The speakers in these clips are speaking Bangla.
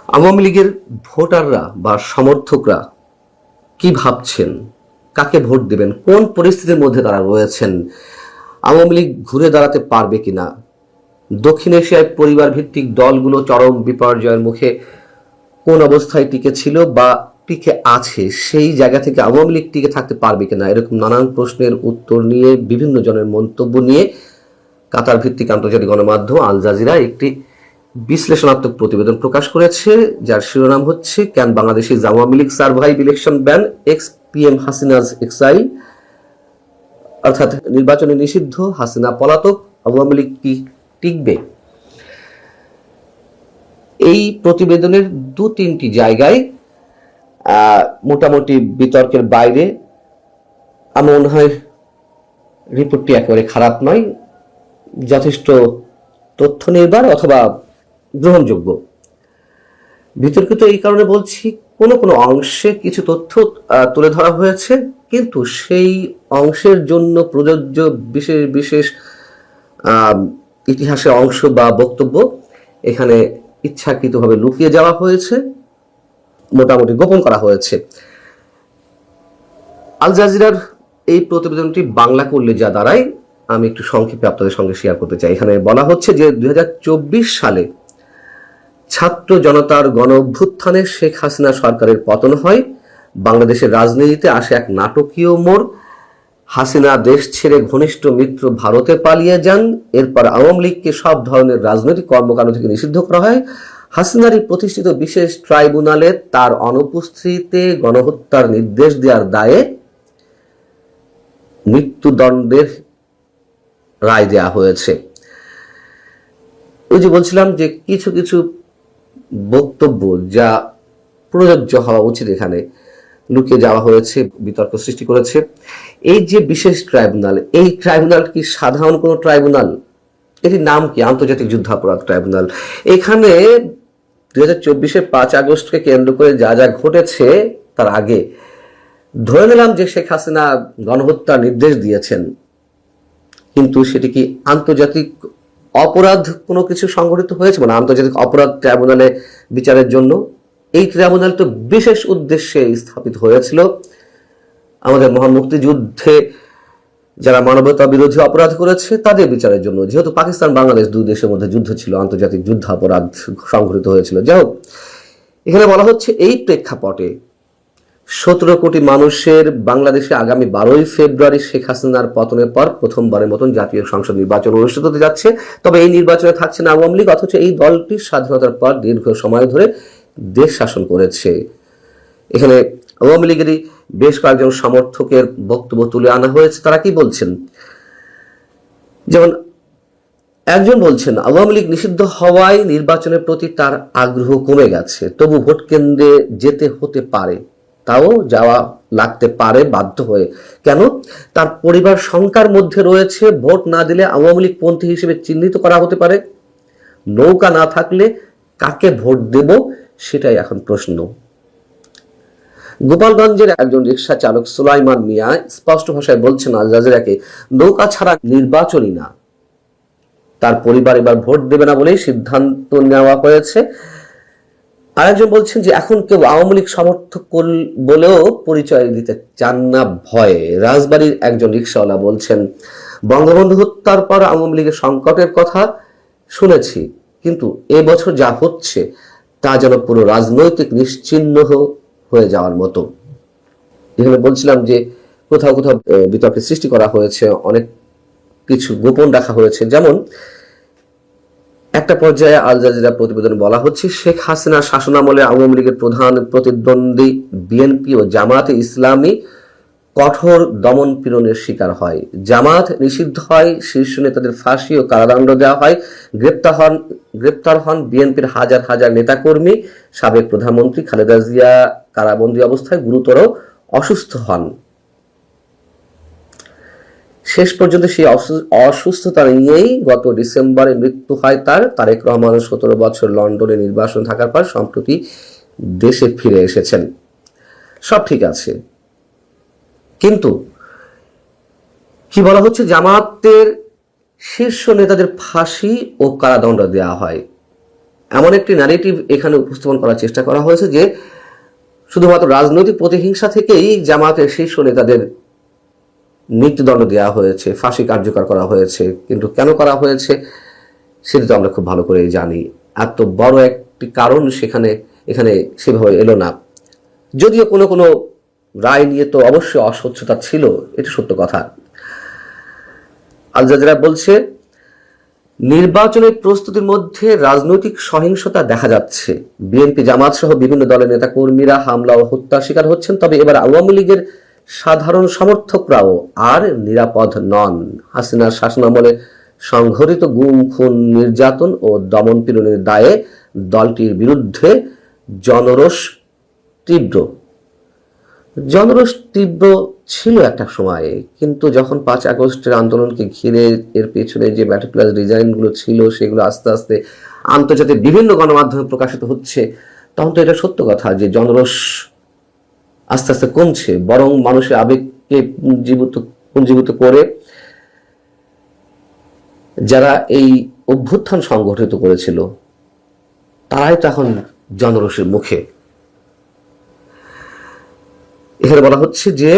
আওয়ামী লীগের ভোটাররা বা সমর্থকরা কি ভাবছেন, কাকে ভোট দেবেন, কোন পরিস্থিতির মধ্যে তারা রয়েছেন, আওয়ামী লীগ ঘুরে দাঁড়াতে পারবে কিনা, দক্ষিণ এশিয়ায় পরিবার ভিত্তিক দলগুলো চরম বিপর্যয়ের মুখে কোন অবস্থায় টিকে ছিল বা টিকে আছে, সেই জায়গা থেকে আওয়ামী লীগ টিকে থাকতে পারবে কিনা, এরকম নানান প্রশ্নের উত্তর নিয়ে বিভিন্ন জনের মন্তব্য নিয়ে কাতার ভিত্তিক আন্তর্জাতিক গণমাধ্যম আল জাজিরা একটি বিশ্লেষণাত্মক প্রতিবেদন প্রকাশ করেছে, যার শিরোনাম হচ্ছে can Bangladeshi Awami League survive election ban, ex PM Hasina's exile, অর্থাৎ নির্বাচনে নিষিদ্ধ, হাসিনা পলাতক, আওয়ামী লীগ কি টিকবে। এই প্রতিবেদনের দু তিনটি জায়গায় মোটামুটি বিতর্কের বাইরে আমার মনে হয় রিপোর্টটি একেবারে খারাপ নয়, যথেষ্ট তথ্য নির্ভর অথবা গ্রহণযোগ্য। বিতর্কিত এই কারণে বলছি, কোনো কোনো অংশে কিছু তথ্য তুলে ধরা হয়েছে, কিন্তু সেই অংশের জন্য প্রযোজ্য বিশেষ বিশেষ ইতিহাসের অংশ বা বক্তব্য এখানে ইচ্ছাকৃতভাবে লুকিয়ে যাওয়া হয়েছে, মোটামুটি গোপন করা হয়েছে। আল জাজিরার এই প্রতিবেদনটি বাংলা করলে যা দাঁড়ায় আমি একটু সংক্ষেপে আপনাদের সঙ্গে শেয়ার করতে চাই। এখানে বলা হচ্ছে যে 2024 সালে ছাত্র জনতার গণ অভ্যুত্থানে শেখ হাসিনা সরকারের পতন হয়, বাংলাদেশের রাজনীতিতে আসে এক নাটকীয় মোড়, হাসিনা দেশ ছেড়ে ঘনিষ্ঠ মিত্র ভারতে পালিয়ে যান, এরপর আওয়ামী লীগকে সব ধরনের রাজনৈতিক কর্মকাণ্ড থেকে নিষিদ্ধ করা হয়, হাসিনারই প্রতিষ্ঠিত বিশেষ ট্রাইব্যুনালে তার অনুপস্থিতিতে গণহত্যার নির্দেশ দেওয়ার দায়ে মৃত্যুদণ্ডের রায় দেওয়া হয়েছে। ওই যে বলছিলাম যে কিছু কিছু বক্তব্য যা প্রযোজ্য হওয়া উচিত এখানে লুকিয়ে যাওয়া হয়েছে, বিতর্ক সৃষ্টি করেছে। এই যে বিশেষ ট্রাইব্যুনাল, এই ট্রাইব্যুনাল কি সাধারণ কোনো ট্রাইব্যুনাল? এটির নাম কি? আন্তর্জাতিক যুদ্ধাপরাধ ট্রাইব্যুনাল। এখানে 2024-এর 5 আগস্টকে কেন্দ্র করে যা যা ঘটেছে তার আগে ধরে নিলাম যে শেখ হাসিনা গণহত্যার নির্দেশ দিয়েছেন, কিন্তু সেটি কি আন্তর্জাতিক অপরাধ কোনো কিছু সংঘটিত হয়েছে, মানে আন্তর্জাতিক অপরাধ ট্রাইব্যুনালে বিচারের জন্য? এই ট্রাইব্যুনাল তো বিশেষ উদ্দেশ্যে স্থাপিত হয়েছিল আমাদের মহান মুক্তিযুদ্ধে যারা মানবতা বিরোধী অপরাধ করেছে তাদের বিচারের জন্য, যেহেতু পাকিস্তান বাংলাদেশ দুই দেশের মধ্যে যুদ্ধ ছিল, আন্তর্জাতিক যুদ্ধাপরাধ সংঘটিত হয়েছিল। যাই হোক, এখানে বলা হচ্ছে এই প্রেক্ষাপটে 17 কোটি মানুষের বাংলাদেশে আগামী 12ই ফেব্রুয়ারি শেখ হাসিনার পতনের পর প্রথমবারের মতন জাতীয় সংসদ নির্বাচন অনুষ্ঠিত হতে যাচ্ছে। তবে এই নির্বাচনে থাকছে না আওয়ামী লীগ, অথচ এই দলটি স্বাধীনতার পর দীর্ঘ সময় ধরে দেশ শাসন করেছে। এখানে আওয়ামী লীগেরই বেশ কয়েকজন সমর্থকের বক্তব্য তুলে আনা হয়েছে। তারা কি বলছেন? যেমন একজন বলছেন, আওয়ামী লীগ নিষিদ্ধ হওয়ায় নির্বাচনের প্রতি তার আগ্রহ কমে গেছে, তবু ভোট কেন্দ্রে যেতে হতে পারে, তাও যাওয়া লাগতে পারে বাধ্য হয়ে। কেন? তার পরিবার সংখ্যার মধ্যে রয়েছে, ভোট না দিলে আওয়ামী লীগ পন্থী হিসেবে চিহ্নিত করা হতে পারে। নৌকা না থাকলে কাকে ভোট দেব, সেটাই এখন প্রশ্ন। গোপালগঞ্জের একজন রিক্সা চালক সুলাইমান মিয়া স্পষ্ট ভাষায় বলছেন আল জাজিরাকে, নৌকা ছাড়া নির্বাচনই না, তার পরিবার এবার ভোট দেবে না বলেই সিদ্ধান্ত নেওয়া হয়েছে। আরেকজন বলছেন যে এখন কেউ আওয়ামী লীগ সমর্থক বলেও পরিচয় দিতে চান না ভয়ে। রাজবাড়ির একজন রিক্সাওয়ালা বলছেন, বঙ্গবন্ধু হত্যার পর আওয়ামী লীগের সংকটের কথা শুনেছি, কিন্তু এবছর যা হচ্ছে তা যেন পুরো রাজনৈতিক নিশ্চিহ্ন হয়ে যাওয়ার মতো। এখানে বলছিলাম যে কোথাও কোথাও বিতর্কের সৃষ্টি করা হয়েছে, অনেক কিছু গোপন রাখা হয়েছে। যেমন একটা পর্যায়ে আল জাজিরা প্রতিবেদনে বলা হচ্ছে, শেখ হাসিনা শাসনামলে আওয়ামী লীগের প্রধান প্রতিদ্বন্দ্বী বিএনপি ও জামায়াতে ইসলামী কঠোর দমন পীড়নের শিকার হয়, জামাত নিষিদ্ধ হয়, শীর্ষ নেতাদের ফাঁসি ও কারাদণ্ড দেওয়া হয়, গ্রেপ্তার হন বিএনপির হাজার হাজার নেতাকর্মী, সাবেক প্রধানমন্ত্রী খালেদা জিয়া কারাবন্দী অবস্থায় গুরুতর অসুস্থ হন। শেষ পর্যন্ত সেই অসুস্থতা নিয়েই গত ডিসেম্বরে মৃত্যু হয় তার। তারেক রহমান 17 বছর লন্ডনে নির্বাসন থাকার পর সম্প্রতি দেশে ফিরে এসেছেন। সব ঠিক আছে, কিন্তু কি বলা হচ্ছে, জামাতের শীর্ষ নেতাদের ফাঁসি ও কারাদণ্ড দেওয়া হয়। এমন একটি ন্যারেটিভ এখানে উপস্থাপন করার চেষ্টা করা হয়েছে যে শুধুমাত্র রাজনৈতিক প্রতিহিংসা থেকেই জামাতের শীর্ষ নেতাদের মৃত্যুদণ্ড দেওয়া হয়েছে, ফাঁসি কার্যকর করা হয়েছে। কিন্তু কেন করা হয়েছে সেটা তো আমরা খুব ভালো করেই জানি। এত বড় একটি কারণ এখানে সেভাবে এলো না। যদিও কোনো কোনো রায় নিয়ে তো অবশ্যই অস্বচ্ছতা ছিল, এটা সত্য কথা। আল জাজিরা বলছে, নির্বাচনের প্রস্তুতির মধ্যে রাজনৈতিক সহিংসতা দেখা যাচ্ছে। বিএনপি, জামাত সহ বিভিন্ন দলের নেতা কর্মীরা হামলা ও হত্যার শিকার হচ্ছেন। তবে এবার আওয়ামী লীগের সাধারণ সমর্থকরাও আর নিরাপদ নন। হাসিনার শাসনামলে সংঘটিত গুম, খুন, নির্যাতন ও দমনপীড়নের দায়ে দলটির বিরুদ্ধে জনরোষ তীব্র ছিল একটা সময়ে, কিন্তু যখন 5 আগস্টের আন্দোলনকে ঘিরে এর পেছনে যে ম্যাটিকুলাস ডিজাইনগুলো ছিল সেগুলো আস্তে আস্তে আন্তর্জাতিক বিভিন্ন গণমাধ্যমে প্রকাশিত হচ্ছে, তখন তো এটা সত্য কথা যে জনরোষ আস্তে আস্তে কমছে, বরং মানুষের আবেগকে পুঞ্জীভূত করে যারা এই অভ্যুত্থান সংগঠিত করেছিল তারাই তখন জনরোষের মুখে। এখানে বলা হচ্ছে যে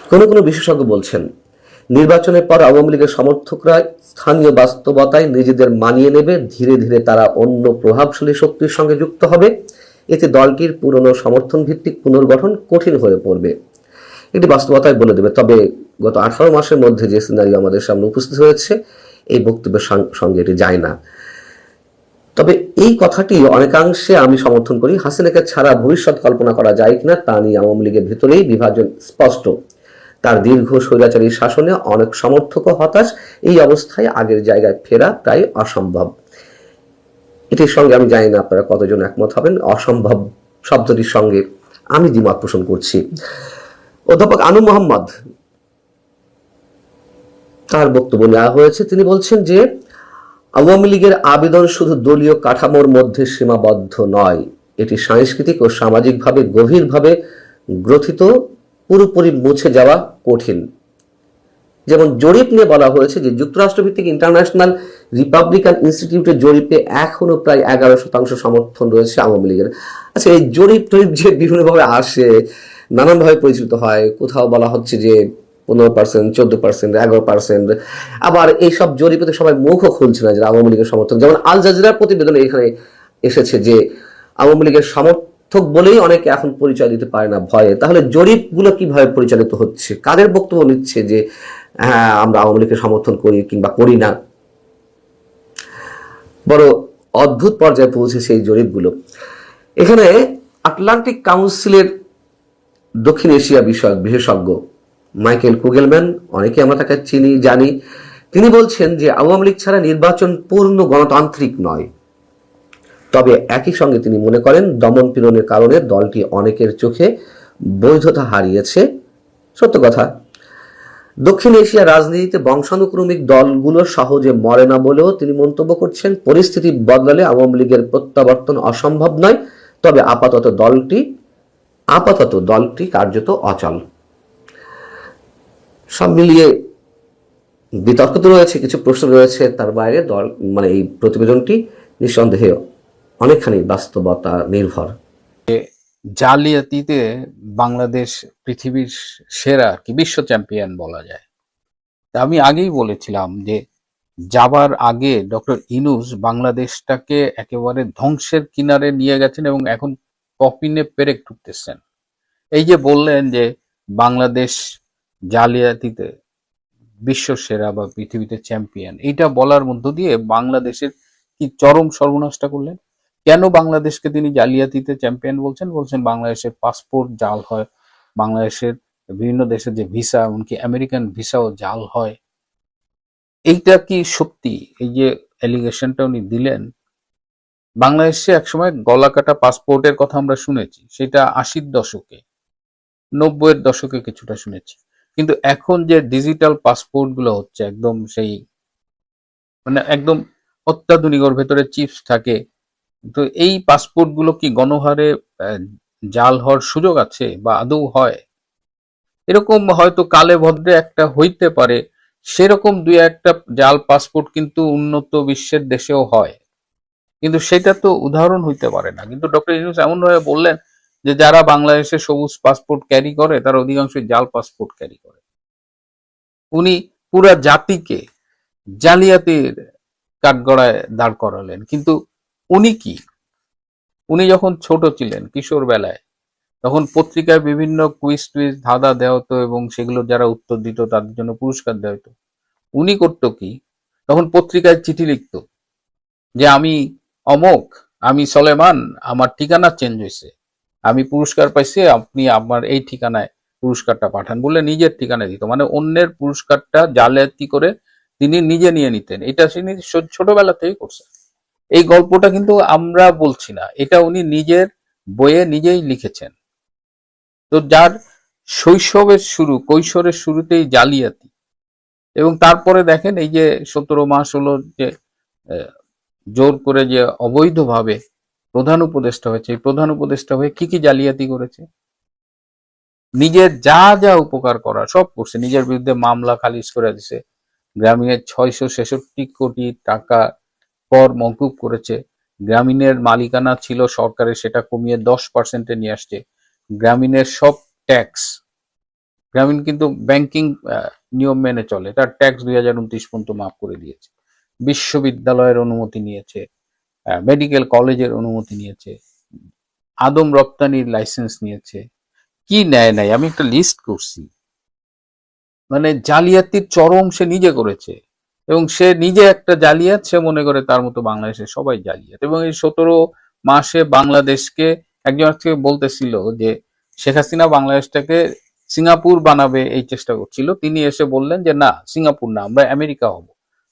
কোনো বিশেষজ্ঞ বলছেন, নির্বাচনের পর আওয়ামী লীগের সমর্থকরা স্থানীয় বাস্তবতায় নিজেদের মানিয়ে নেবে। ধীরে ধীরে তারা অন্য প্রভাবশালী শক্তির সঙ্গে যুক্ত হবে। এতে দলটির পুরনো সমর্থন ভিত্তিক পুনর্গঠন কঠিন হয়ে পড়বে। এটি বাস্তবতায় বলে দেবে। তবে গত 18 মাসের মধ্যে যে সিনারিও আমাদের সামনে উপস্থিত হয়েছে, এই বক্তব্যের সঙ্গে এটি যায় না। তবে এই কথাটি অনেকাংশে আমি সমর্থন করি। হাসিনাকে ছাড়া ভবিষ্যৎ কল্পনা করা যায় কিনা তা নিয়ে আওয়ামী লীগের ভেতরেই বিভাজন স্পষ্ট। তার দীর্ঘ স্বৈরাচারী শাসনে অনেক সমর্থকও হতাশ। এই অবস্থায় আগের জায়গায় ফেরা প্রায় অসম্ভব। এটির সঙ্গে আমি জানি না আপনারা কতজন একমত হবেন। অসম্ভব শব্দটির সঙ্গে আমি দ্বিমত পোষণ করছি। অধ্যাপক আনু মোহাম্মদ, তার বক্তব্য নেওয়া হয়েছে। তিনি বলছেন যে আওয়ামী লীগের আবেদন শুধু দলীয় কাঠামোর মধ্যে সীমাবদ্ধ নয়, এটি সাংস্কৃতিক ও সামাজিকভাবে গভীরভাবে গ্রথিত, পুরোপুরি মুছে যাওয়া কঠিন। যেমন জরিপ নিয়ে বলা হয়েছে যে যুক্তরাষ্ট্রভিত্তিক ইন্টারন্যাশনাল রিপাবলিকান ইনস্টিটিউটের জরিপে এখনো প্রায় 11% সমর্থন রয়েছে আওয়ামী লীগের। আচ্ছা, এই জরিপ যে বিভিন্নভাবে আসে, নানানভাবে পরিচালিত হয়। কোথাও বলা হচ্ছে যে 15%, 14%, 11%। আবার এইসব জরিপে তো সবাই মুখও খুলছে না যে আওয়ামী লীগের সমর্থন। যেমন আল জাজিরার প্রতিবেদনে এখানে এসেছে যে আওয়ামী লীগের সমর্থক বলেই অনেকে এখন পরিচয় দিতে পারে না ভয়ে। তাহলে জরিপগুলো কিভাবে পরিচালিত হচ্ছে? কাদের বক্তব্য নিচ্ছে যে হ্যাঁ আমরা আওয়ামী লীগকে সমর্থন করি কিংবা করি না? বড় অদ্ভুত পর্যায়ে পৌঁছেছে এই জরিপগুলো। এখানে আটলান্টিক কাউন্সিলের দক্ষিণ এশিয়া বিষয়ক বিশেষজ্ঞ মাইকেল কুগেলম্যান, অনেকে আমরা তাকে চিনি জানি, তিনি বলছেন যে আওয়ামী লীগ ছাড়া নির্বাচন পূর্ণ গণতান্ত্রিক নয়। তবে একই সঙ্গে তিনি মনে করেন দমন পীড়নের কারণে দলটি অনেকের চোখে বৈধতা হারিয়েছে। সত্য কথা। দক্ষিণ এশিয়া রাজনীতিতে বংশানুক্রমিক দলগুলো সহজে মরে না বলেও তিনি মন্তব্য করছেন। পরিস্থিতি বদলালে আওয়ামী লীগের প্রত্যাবর্তন অসম্ভব নয়। তবে আপাতত দলটি কার্যত অচল। সব মিলিয়ে বিতর্ক তো রয়েছে, কিছু প্রশ্ন রয়েছে। তার বাইরে এই প্রতিবেদনটি নিঃসন্দেহে অনেকখানি বাস্তবতা নির্ভর। জালিয়াতিতে বাংলাদেশ পৃথিবীর সেরা কি বিশ্ব চ্যাম্পিয়ন বলা যায়। আমি আগেই বলেছিলাম যে যাবার আগে ডক্টর ইউনূস বাংলাদেশটাকে একেবারে ধ্বংসের কিনারে নিয়ে গেছেন এবং এখন কফিনে পেরেক ঠুকতেছেন। এই যে বললেন যে বাংলাদেশ জালিয়াতিতে বিশ্ব সেরা বা পৃথিবীতে চ্যাম্পিয়ন, এটা বলার মধ্য দিয়ে বাংলাদেশের কি চরম সর্বনাশটা করলেন। কেন বাংলাদেশকে তিনি জালিয়াতিতে চ্যাম্পিয়ন বলছেন বাংলাদেশের পাসপোর্ট জাল হয়, বাংলাদেশের বিভিন্ন দেশের যে ভিসা, এমনকি আমেরিকান ভিসাও জাল হয়। এইটা কি সত্যি? এই যে অ্যালিগেশনটা উনি দিলেন, বাংলাদেশে একসময় গলাকাটা পাসপোর্টের কথা আমরা শুনেছি, সেটা 80-র দশকে, 90-এর দশকে কিছুটা শুনেছি। কিন্তু এখন যে ডিজিটাল পাসপোর্ট গুলো হচ্ছে একদম সেই একদম অত্যাধুনিক, ওর ভেতরে চিপস থাকে, তো এই পাসপোর্ট গুলো কি গণহারে জাল হওয়ার সুযোগ আছে বা আদৌ হয়? এরকম হয়তো কালে ভদ্রে একটা হইতে পারে, সেরকম দুই একটা জাল পাসপোর্ট কিন্তু উন্নত বিশ্বের দেশেও হয়। কিন্তু সেটা তো উদাহরণ হইতে পারে না। কিন্তু ডক্টর ইউনূস এমন ভাবে বললেন যে যারা বাংলাদেশে সবুজ পাসপোর্ট ক্যারি করে তারা অধিকাংশই জাল পাসপোর্ট ক্যারি করে। উনি পুরা জাতিকে জালিয়াতির কাঠগড়ায় দাঁড় করালেন। কিন্তু উনি কি, উনি যখন ছোট ছিলেন কিশোর বেলায়, তখন পত্রিকায় বিভিন্ন কুইজ টুইজ ধাঁধা দেওয়া হতো এবং সেগুলো যারা উত্তর দিত তাদের জন্য পুরস্কার দেওয়া হতো। উনি করতো কি, তখন পত্রিকায় চিঠি লিখতো যে আমি অমক, আমি সলেমান, আমার ঠিকানা চেঞ্জ হয়েছে, আমি পুরস্কার পাইছি, আপনি আমার এই ঠিকানায় পুরস্কারটা পাঠান বলে নিজের ঠিকানা দিত। মানে অন্যের পুরস্কারটা জালিয়াতি করে তিনি নিজে নিয়ে নিতেন। এটা তিনি ছোটবেলা থেকেই করছেন। এই গল্পটা কিন্তু আমরা বলছি না, এটা উনি নিজের বইয়ে নিজেই লিখেছেন। তো যার শৈশবের শুরু, কৈশোরের শুরুতেই জালিয়াতি, এবং তারপরে দেখেন এই যে 17 মাস হলো যে আহ, জোর করে যে অবৈধভাবে প্রধান উপদেষ্টা হয়েছে, এই প্রধান উপদেষ্টা হয়ে কি কি জালিয়াতি করেছে, নিজের যা যা উপকার করা সব করছে। নিজের বিরুদ্ধে মামলা খারিজ করে দিছে, গ্রামীণের 666 কোটি টাকা কর মওকুফ করেছে, গ্রামীণের মালিকানা ছিল সরকারের সেটা কমিয়ে 10%-এ নিয়ে আসছে, গ্রামীণের সব ট্যাক্স, গ্রামীণ কিন্তু ব্যাংকিং নিয়ম মেনে চলে, তার ট্যাক্স 2029 পর্যন্ত মাফ করে দিয়েছে, বিশ্ববিদ্যালয়ের অনুমতি নিয়েছে, মেডিকেল কলেজের অনুমতি নিয়েছে, আদম রপ্তানির লাইসেন্স নিয়েছে, কি নেয় নাই আমি একটা লিস্ট করছি। মানে জালিয়াতির চরম সে নিজে করেছে, এবং সে নিজে একটা জালিয়াত, সে মনে করে তার মতো বাংলাদেশের সবাই জালিয়াত। এবং এই 17 মাসে বাংলাদেশকে, একজন আজকে বলতেছিল যে শেখ হাসিনা বাংলাদেশটাকে সিঙ্গাপুর বানাবে এই চেষ্টা করছিল, তিনি এসে বললেন যে না, সিঙ্গাপুর না, আমরা আমেরিকা হব।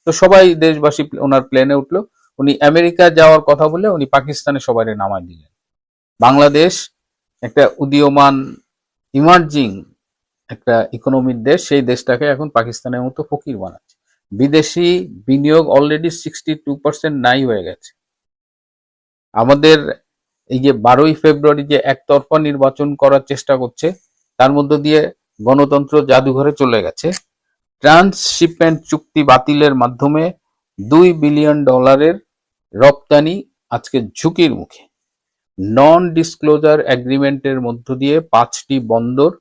তো সবাই দেশবাসী ওনার প্লেনে উঠলো, উনি আমেরিকা যাওয়ার কথা বলে উনি পাকিস্তানে সবাই নামায় দিলেন। বাংলাদেশ একটা উদীয়মান ইমার্জিং একটা ইকোনমির দেশ, সেই দেশটাকে এখন পাকিস্তানের মতো ফকির বানাচ্ছে। বিদেশি বিনিয়োগ অলরেডি 62% নাই হয়ে গেছে। আমাদের এই যে 12ই ফেব্রুয়ারি যে একতরফা নির্বাচন করার চেষ্টা করছে, তার মধ্য দিয়ে গণতন্ত্র জাদুঘরে চলে গেছে। ট্রান্সশিপমেন্ট চুক্তি বাতিলের মাধ্যমে $2 বিলিয়ন রপ্তানি আজকে ঝুঁকির মুখে। নন ডিসক্লোজার এগ্রিমেন্টের মধ্য দিয়ে 5টি বন্দর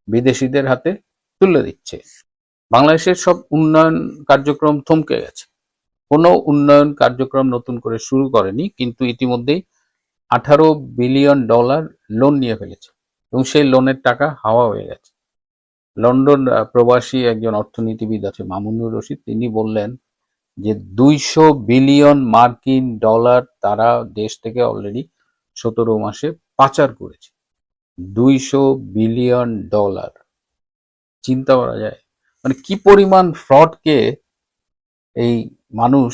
বিদেশিদের হাতে তুলে দিচ্ছে। বাংলাদেশের সব উন্নয়ন কার্যক্রম থমকে গেছে, কোনো উন্নয়ন কার্যক্রম নতুন করে শুরু করেনি, কিন্তু ইতিমধ্যেই $18 বিলিয়ন লোন নিয়ে ফেলেছে এবং সেই লোনের টাকা হাওয়া হয়ে গেছে। লন্ডন প্রবাসী একজন অর্থনীতিবিদ আছে মামুনুর রশিদ, তিনি বললেন যে $200 বিলিয়ন তারা দেশ থেকে অলরেডি 17 মাসে পাচার করেছে। $200 বিলিয়ন, চিন্তা করা যায় মানে কি পরিমাণ ফ্রডকে এই মানুষ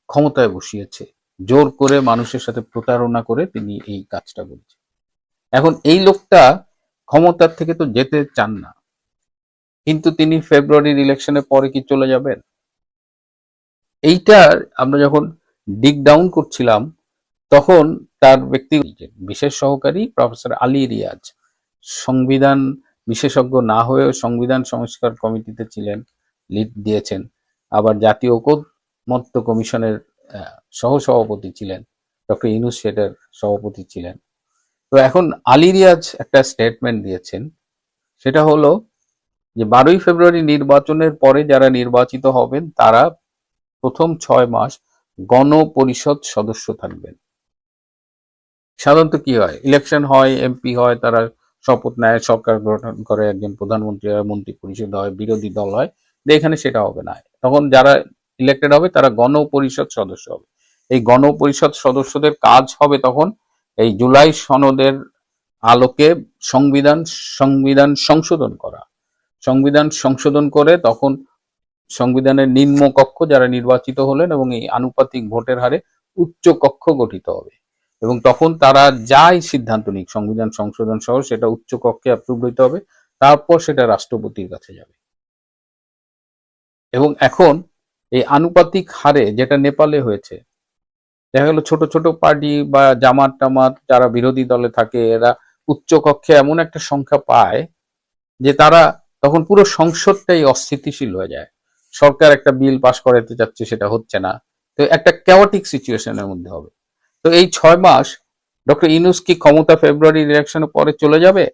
ক্ষমতায় বসিয়েছে, জোর করে মানুষের সাথে প্রতারণা করে তিনি এই কাজটা করেছে। এখন এই লোকটা ক্ষমতার থেকে তো যেতে চান না, কিন্তু তিনি ফেব্রুয়ারির ইলেকশনের পরে কি চলে যাবেন? এইটা আমরা যখন ডিগ ডাউন করছিলাম তখন তার ব্যক্তি বিশেষ সহকারী প্রফেসর আলী রিয়াজ, সংবিধান বিশেষজ্ঞ না হয়েও সংবিধান সংস্কার কমিটিতে ছিলেন, লিড দিয়েছেন, আবার জাতীয় ঐকমত্য কমিশনের সহসভাপতি ছিলেন, ডক্টর ইউনূস সেটার সভাপতি ছিলেন। তো এখন আলী রিয়াজ একটা স্টেটমেন্ট দিয়েছেন, সেটা হলো যে 12ই ফেব্রুয়ারি নির্বাচনের পরে যারা নির্বাচিত হবেন তারা প্রথম 6 মাস গণপরিষদ সদস্য থাকবেন। সাধারণত কি হয়, ইলেকশন হয়, এমপি হয়, তারা শপথ নেয়, সরকার গঠন করে, একজন প্রধানমন্ত্রী হয়, মন্ত্রী পরিষদ হয়, বিরোধী দল হয়। এখানে সেটা হবে না, তখন যারা ইলেক্টেড হবে তারা গণপরিষদ সদস্য হবে। এই গণপরিষদ সদস্যদের কাজ হবে তখন এই জুলাই সনদের আলোকে সংবিধান সংবিধান সংশোধন করা, সংবিধান সংশোধন করে তখন সংবিধানের নিম্নকক্ষ যারা নির্বাচিত হলেন এবং এই আনুপাতিক ভোটের হারে উচ্চ কক্ষ গঠিত হবে, এবং তখন তারা যাই সিদ্ধান্ত নিক সংবিধান সংশোধন সহ সেটা উচ্চ কক্ষে অ্যাপ্রুভ হইতে হবে, তারপর সেটা রাষ্ট্রপতির কাছে যাবে। এবং এখন এই আনুপাতিক হারে যেটা নেপালে হয়েছে, দেখা গেল ছোট ছোট পার্টি বা জামাত টামাত যারা বিরোধী দলে থাকে এরা উচ্চ কক্ষে এমন একটা সংখ্যা পায় যে তারা তখন পুরো সংসদটাই অস্থিতিশীল হয়ে যায়। সরকার একটা বিল পাস করাতে চাচ্ছে, সেটা হচ্ছে না, তো একটা ক্যাওটিক সিচুয়েশনের মধ্যে হবে। তো এই 6 মাস ডক্টর ইউনূস কি ক্ষমতা ফেব্রুয়ারি ইলেকশনের পরে চলে যাবে?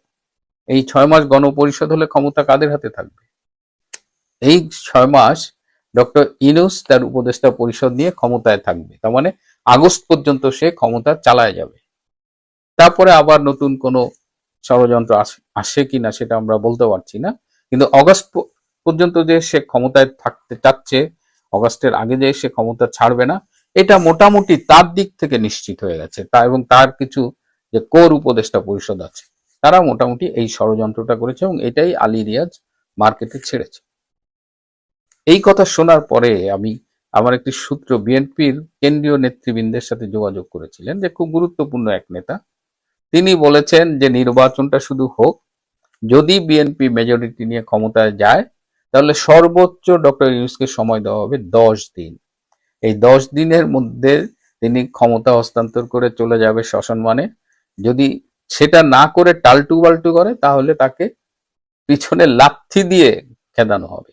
এই 6 মাস গণপরিষদ হলে ক্ষমতা কাদের হাতে থাকবে? এই 6 মাস ডক্টর ইউনূস তার উপদেষ্টা পরিষদ নিয়ে ক্ষমতায় থাকবে, তার মানে আগস্ট পর্যন্ত সে ক্ষমতা চালায় যাবে। তারপরে আবার নতুন কোনো ষড়যন্ত্র আসে কিনা সেটা আমরা বলতে পারছি না, কিন্তু অগস্ট পর্যন্ত যে সে ক্ষমতায় থাকতে চাচ্ছে, অগস্টের আগে যে সে ক্ষমতা ছাড়বে না, এটা মোটামুটি তার দিক থেকে নিশ্চিত হয়ে গেছে। এবং তার কিছু যে কোর উপদেষ্টা পরিষদ আছে তারা মোটামুটি এই ষড়যন্ত্রটা করেছে এবং এটাই আলী রিয়াজ মার্কেটে ছেড়েছে। এই কথা শোনার পরে আমার একটি সূত্র বিএনপির কেন্দ্রীয় নেতৃবৃন্দের সাথে যোগাযোগ করেছিলেন, যে খুব গুরুত্বপূর্ণ এক নেতা, তিনি বলেছেন যে নির্বাচনটা শুধু হোক, যদি বিএনপি মেজরিটি নিয়ে ক্ষমতায় যায় তাহলে সর্বোচ্চ ডক্টর ইউনূসকে সময় দেওয়া হবে 10 দিন। এই 10 দিনের মধ্যে তিনি ক্ষমতা হস্তান্তর করে চলে যাবে সসম্মানে। যদি সেটা না করে টালটু বাল্টু করে তাহলে তাকে পিছনে লাথি দিয়ে খেদানো হবে।